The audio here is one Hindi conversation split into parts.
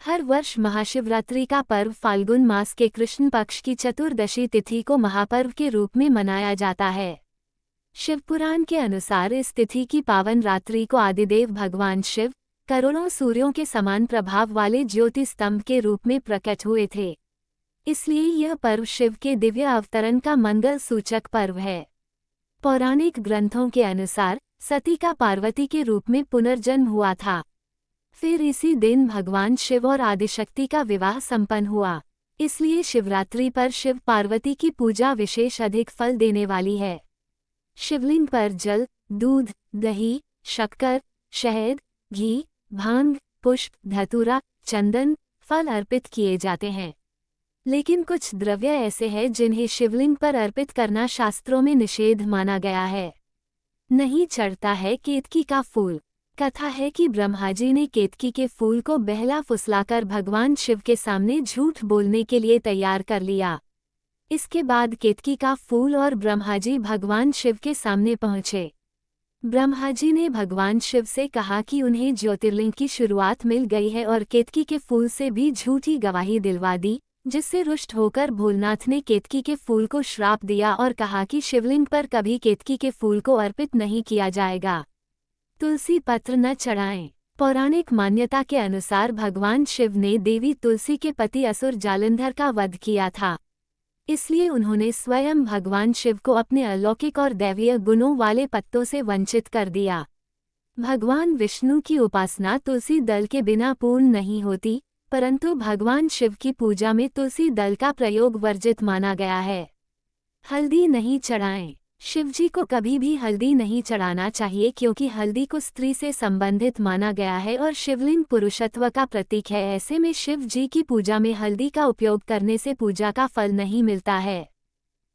हर वर्ष महाशिवरात्रि का पर्व फाल्गुन मास के कृष्ण पक्ष की चतुर्दशी तिथि को महापर्व के रूप में मनाया जाता है। शिवपुराण के अनुसार इस तिथि की पावन रात्रि को आदिदेव भगवान शिव करोड़ों सूर्यों के समान प्रभाव वाले ज्योति स्तंभ के रूप में प्रकट हुए थे। इसलिए यह पर्व शिव के दिव्य अवतरण का मंगल सूचक पर्व है। पौराणिक ग्रंथों के अनुसार सती का पार्वती के रूप में पुनर्जन्म हुआ था। फिर इसी दिन भगवान शिव और आदिशक्ति का विवाह संपन्न हुआ। इसलिए शिवरात्रि पर शिव पार्वती की पूजा विशेष अधिक फल देने वाली है। शिवलिंग पर जल, दूध, दही, शक्कर, शहद, घी, भांग, पुष्प, धतूरा, चंदन, फल अर्पित किए जाते हैं। लेकिन कुछ द्रव्य ऐसे हैं जिन्हें शिवलिंग पर अर्पित करना शास्त्रों में निषेध माना गया है। नहीं चढ़ता है केतकी का फूल। कथा है कि ब्रह्माजी ने केतकी के फूल को बहला फुसलाकर भगवान शिव के सामने झूठ बोलने के लिए तैयार कर लिया। इसके बाद केतकी का फूल और ब्रह्माजी भगवान शिव के सामने पहुंचे। ब्रह्माजी ने भगवान शिव से कहा कि उन्हें ज्योतिर्लिंग की शुरुआत मिल गई है और केतकी के फूल से भी झूठी गवाही दिलवा दी, जिससे रुष्ट होकर भोलेनाथ ने केतकी के फूल को श्राप दिया और कहा कि शिवलिंग पर कभी केतकी के फूल को अर्पित नहीं किया जाएगा। तुलसी पत्र न चढ़ाएं। पौराणिक मान्यता के अनुसार भगवान शिव ने देवी तुलसी के पति असुर जालंधर का वध किया था। इसलिए उन्होंने स्वयं भगवान शिव को अपने अलौकिक और दैवीय गुणों वाले पत्तों से वंचित कर दिया। भगवान विष्णु की उपासना तुलसी दल के बिना पूर्ण नहीं होती, परंतु भगवान शिव की पूजा में तुलसी दल का प्रयोग वर्जित माना गया है। हल्दी नहीं चढ़ाएं। शिवजी को कभी भी हल्दी नहीं चढ़ाना चाहिए क्योंकि हल्दी को स्त्री से संबंधित माना गया है और शिवलिंग पुरुषत्व का प्रतीक है। ऐसे में शिव जी की पूजा में हल्दी का उपयोग करने से पूजा का फल नहीं मिलता है।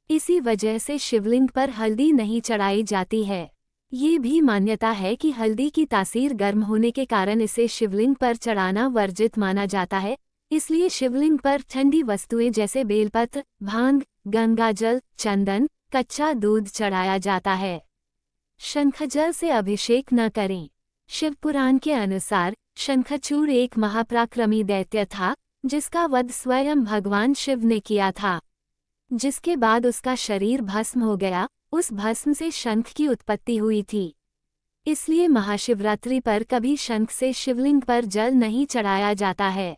इसी वजह से शिवलिंग पर हल्दी नहीं चढ़ाई जाती है। ये भी मान्यता है कि हल्दी की तासीर गर्म होने के कारण इसे शिवलिंग पर चढ़ाना वर्जित माना जाता है। इसलिए शिवलिंग पर ठंडी वस्तुएं जैसे बेलपत्र, भांग, गंगाजल, चंदन, कच्चा दूध चढ़ाया जाता है। शंखजल से अभिषेक न करें। शिवपुराण के अनुसार शंखचूड़ एक महापराक्रमी दैत्य था, जिसका वध स्वयं भगवान शिव ने किया था। जिसके बाद उसका शरीर भस्म हो गया। उस भस्म से शंख की उत्पत्ति हुई थी। इसलिए महाशिवरात्रि पर कभी शंख से शिवलिंग पर जल नहीं चढ़ाया जाता है।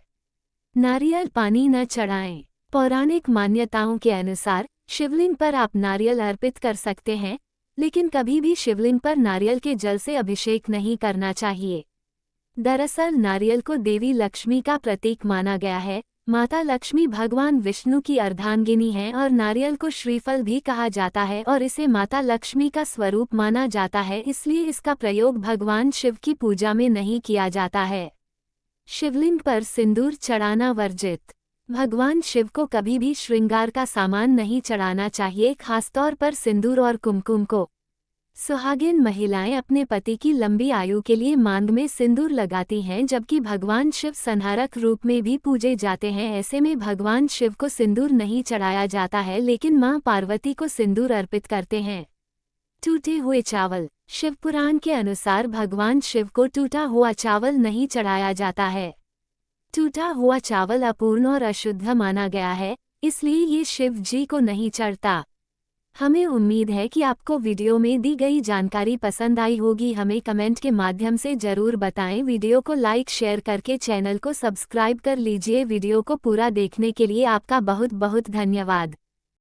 नारियल पानी न चढ़ाएं। पौराणिक मान्यताओं के अनुसार शिवलिंग पर आप नारियल अर्पित कर सकते हैं, लेकिन कभी भी शिवलिंग पर नारियल के जल से अभिषेक नहीं करना चाहिए। दरअसल नारियल को देवी लक्ष्मी का प्रतीक माना गया है। माता लक्ष्मी भगवान विष्णु की अर्धांगिनी है और नारियल को श्रीफल भी कहा जाता है और इसे माता लक्ष्मी का स्वरूप माना जाता है। इसलिए इसका प्रयोग भगवान शिव की पूजा में नहीं किया जाता है। शिवलिंग पर सिंदूर चढ़ाना वर्जित। भगवान शिव को कभी भी श्रृंगार का सामान नहीं चढ़ाना चाहिए, खासतौर पर सिंदूर और कुमकुम को। सुहागिन महिलाएं अपने पति की लंबी आयु के लिए मांग में सिंदूर लगाती हैं, जबकि भगवान शिव संहारक रूप में भी पूजे जाते हैं। ऐसे में भगवान शिव को सिंदूर नहीं चढ़ाया जाता है, लेकिन मां पार्वती को सिंदूर अर्पित करते हैं। टूटे हुए चावल। शिवपुराण के अनुसार भगवान शिव को टूटा हुआ चावल नहीं चढ़ाया जाता है। टूटा हुआ चावल अपूर्ण और अशुद्ध माना गया है, इसलिए ये शिव जी को नहीं चढ़ता। हमें उम्मीद है कि आपको वीडियो में दी गई जानकारी पसंद आई होगी। हमें कमेंट के माध्यम से जरूर बताएं। वीडियो को लाइक शेयर करके चैनल को सब्सक्राइब कर लीजिए। वीडियो को पूरा देखने के लिए आपका बहुत बहुत धन्यवाद।